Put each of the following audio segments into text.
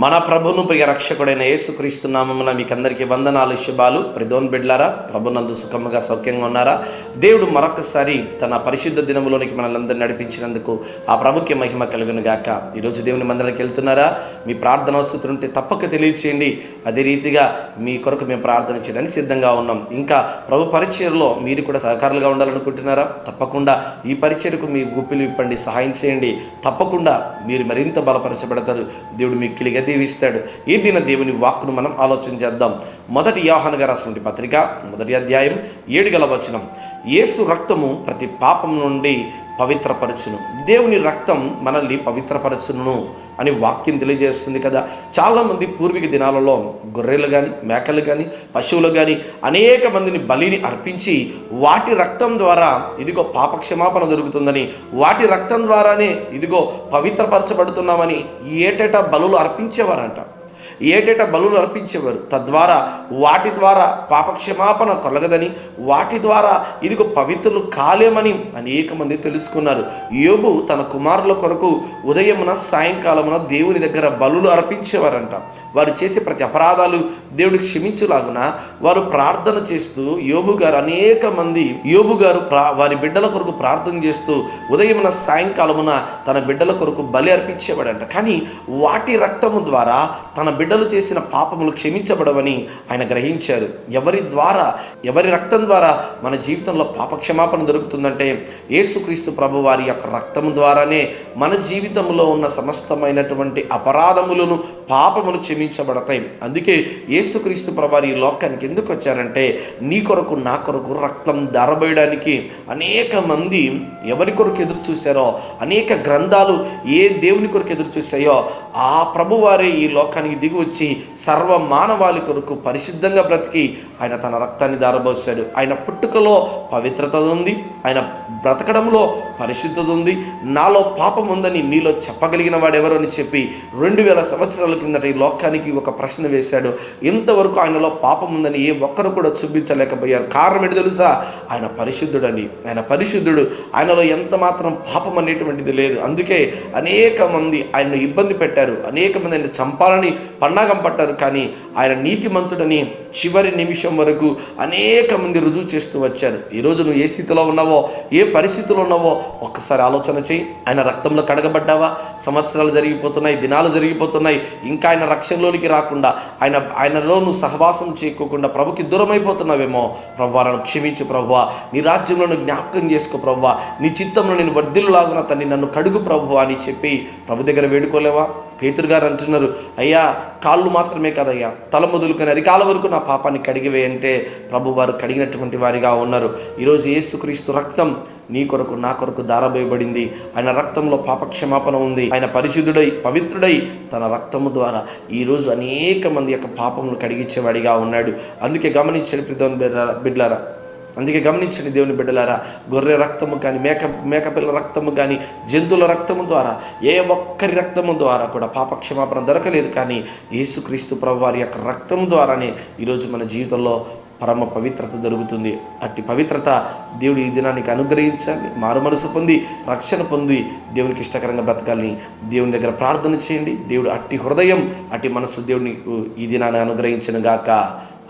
మన ప్రభును ప్రియ రక్షకుడైన యేసుక్రీస్తు నామమున మీకందరికీ వందనాలు, శుభాలు. ప్రిదోన్ బిడ్లారా, ప్రభునందు సుఖముగా సౌఖ్యంగా ఉన్నారా? దేవుడు మరొకసారి తన పరిశుద్ధ దినములోనికి మనల్ని నడిపించినందుకు ఆ ప్రభుకి మహిమ కలుగును గాక. ఈరోజు దేవుని మందిరానికి వెళ్తున్నారా? మీ ప్రార్థన అవసరం ఉంటే తప్పక తెలియచేయండి. అదే రీతిగా మీ కొరకు మేము ప్రార్థన చేయడానికి సిద్ధంగా ఉన్నాం. ఇంకా ప్రభు పరిచర్లో మీరు కూడా సహకారులుగా ఉండాలనుకుంటున్నారా? తప్పకుండా ఈ పరిచర్కు మీ గుప్పిలు ఇప్పండి, సహాయం చేయండి. తప్పకుండా మీరు మరింత బలపరచబడతారు. దేవుడు మీకు కిలిగా దీవిస్తాడు. ఈ దిన దేవుని వాక్కును మనం ఆలోచన చేద్దాం. మొదటి యోహాను గారు రాసినటువంటి పత్రిక 1వ అధ్యాయం 7వ వచనం. యేసు రక్తము ప్రతి పాపం నుండి పవిత్రపరచును. దేవుని రక్తం మనల్ని పవిత్రపరచును అని వాక్యం తెలియజేస్తుంది కదా. చాలామంది పూర్వీక దినాలలో గొర్రెలు కానీ, మేకలు కానీ, పశువులు కానీ అనేక మందిని బలిని అర్పించి వాటి రక్తం ద్వారా ఇదిగో పాపక్షమాపణ దొరుకుతుందని, వాటి రక్తం ద్వారానే ఇదిగో పవిత్రపరచబడుతున్నామని ఏటేటా బలులు అర్పించేవారంట. తద్వారా వాటి ద్వారా పాపక్షమాపణ కలగదని, వాటి ద్వారా ఇదిగో పవిత్రులు కాలేమని అనేక మంది తెలుసుకున్నారు. యోబు తన కుమారుల కొరకు ఉదయమున సాయంకాలమున దేవుని దగ్గర బలులు అర్పించేవారంట. వారు చేసే ప్రతి అపరాధాలు దేవుడికి క్షమించులాగున వారు ప్రార్థన చేస్తూ యోబు గారు వారి బిడ్డల కొరకు ప్రార్థన చేస్తూ ఉదయమున సాయంకాలమున తన బిడ్డల కొరకు బలి అర్పించేవాడంట. కానీ వాటి రక్తము ద్వారా తన బిడ్డలు చేసిన పాపములు క్షమించబడవని ఆయన గ్రహించారు. ఎవరి రక్తం ద్వారా మన జీవితంలో పాపక్షమాపణ దొరుకుతుందంటే యేసుక్రీస్తు ప్రభు వారి యొక్క రక్తము ద్వారానే మన జీవితంలో ఉన్న సమస్తమైనటువంటి అపరాధములను, పాపములు క్షమించబడతాయి. అందుకే యేసుక్రీస్తు ప్రభు వారి ఈ లోకానికి ఎందుకు వచ్చారంటే నీ కొరకు, నా కొరకు రక్తం ధారబోయడానికి. అనేక మంది ఎవరి కొరకు ఎదురు చూశారో, అనేక గ్రంథాలు ఏ దేవుని కొరకు ఎదురు చూశాయో ఆ ప్రభువారే ఈ లోకానికి దిగి వచ్చి సర్వ మానవాళి కొరకు పరిశుద్ధంగా బ్రతికి ఆయన తన రక్తాన్ని ధారబోసాడు. ఆయన పుట్టుకలో పవిత్రత ఉంది, ఆయన బ్రతకడంలో పరిశుద్ధత ఉంది. నాలో పాపం ఉందని మీలో చెప్పగలిగిన వాడెవరు అని చెప్పి 2000 సంవత్సరాల కిందట ఈ లోకానికి ఒక ప్రశ్న వేశాడు. ఇంతవరకు ఆయనలో పాపం ఉందని ఏ ఒక్కరు కూడా చూపించలేకపోయారు. కారణం ఏంటి తెలుసా? ఆయన పరిశుద్ధుడని. ఆయన పరిశుద్ధుడు, ఆయనలో ఎంత మాత్రం పాపం అనేటువంటిది లేదు. అందుకే అనేక మంది ఆయన్ను ఇబ్బంది పెట్టారు, అనేక మంది ఆయన చంపాలని పన్నాగం పట్టారు. కానీ ఆయన నీతిమంతుడని చివరి నిమిషం వరకు అనేక మంది రుజువు చేస్తూ వచ్చారు. ఈరోజు నువ్వు ఏ స్థితిలో ఉన్నావో, ఏ పరిస్థితిలో ఉన్నావో ఒక్కసారి ఆలోచన చేయి. ఆయన రక్తంలో కడగబడ్డావా? సంవత్సరాలు జరిగిపోతున్నాయి, దినాలు జరిగిపోతున్నాయి, ఇంకా ఆయన రక్షణలోనికి రాకుండా, ఆయనలో నువ్వు సహవాసం చేయకోకుండా ప్రభుకి దూరం అయిపోతున్నావేమో. ప్రభువా నన్ను క్షమించు ప్రభువా, నీ రాజ్యంలో నువ్వు జ్ఞాపకం చేసుకో ప్రభువా, నీ చిత్తంలో నేను వర్ధిల్లులాగున తండ్రి నన్ను కడుగు ప్రభువా అని చెప్పి ప్రభు దగ్గర వేడుకోలేవా? పేతురు గారు అంటున్నారు, అయ్యా కాళ్ళు మాత్రమే కదయ్యా, తల మొదలుకొని అరికాల వరకు నా పాపాన్ని కడిగివేయంటే ప్రభు వారు కడిగినటువంటి వారిగా ఉన్నారు. ఈరోజు యేసుక్రీస్తు రక్తం నీ కొరకు, నా కొరకు ధారబోయబడింది. ఆయన రక్తంలో పాపక్షమాపణ ఉంది. ఆయన పరిశుద్ధుడై, పవిత్రుడై తన రక్తము ద్వారా ఈరోజు అనేక మంది యొక్క పాపములు కడిగించేవాడిగా ఉన్నాడు. అందుకే గమనించండి దేవుని బిడ్డలారా, గొర్రె రక్తము కానీ, మేకపిల్ల రక్తము కానీ, జంతువుల రక్తము ద్వారా, ఏ ఒక్కరి రక్తము ద్వారా కూడా పాపక్షమాపణ దొరకలేదు. కానీ యేసుక్రీస్తు ప్రభు వారి యొక్క రక్తము ద్వారానే ఈరోజు మన జీవితంలో పరమ పవిత్రత దొరుకుతుంది. అట్టి పవిత్రత దేవుడు ఈ దినానికి అనుగ్రహించాలి. మారుమనసు పొంది, రక్షణ పొంది దేవునికి ఇష్టకరంగా బ్రతకాలని దేవుని దగ్గర ప్రార్థన చేయండి. దేవుడు అట్టి హృదయం, అట్టి మనసు దేవుడు నీకు ఈ దినాన్ని అనుగ్రహించును గాక.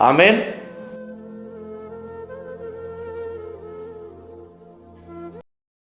ఆమేన్.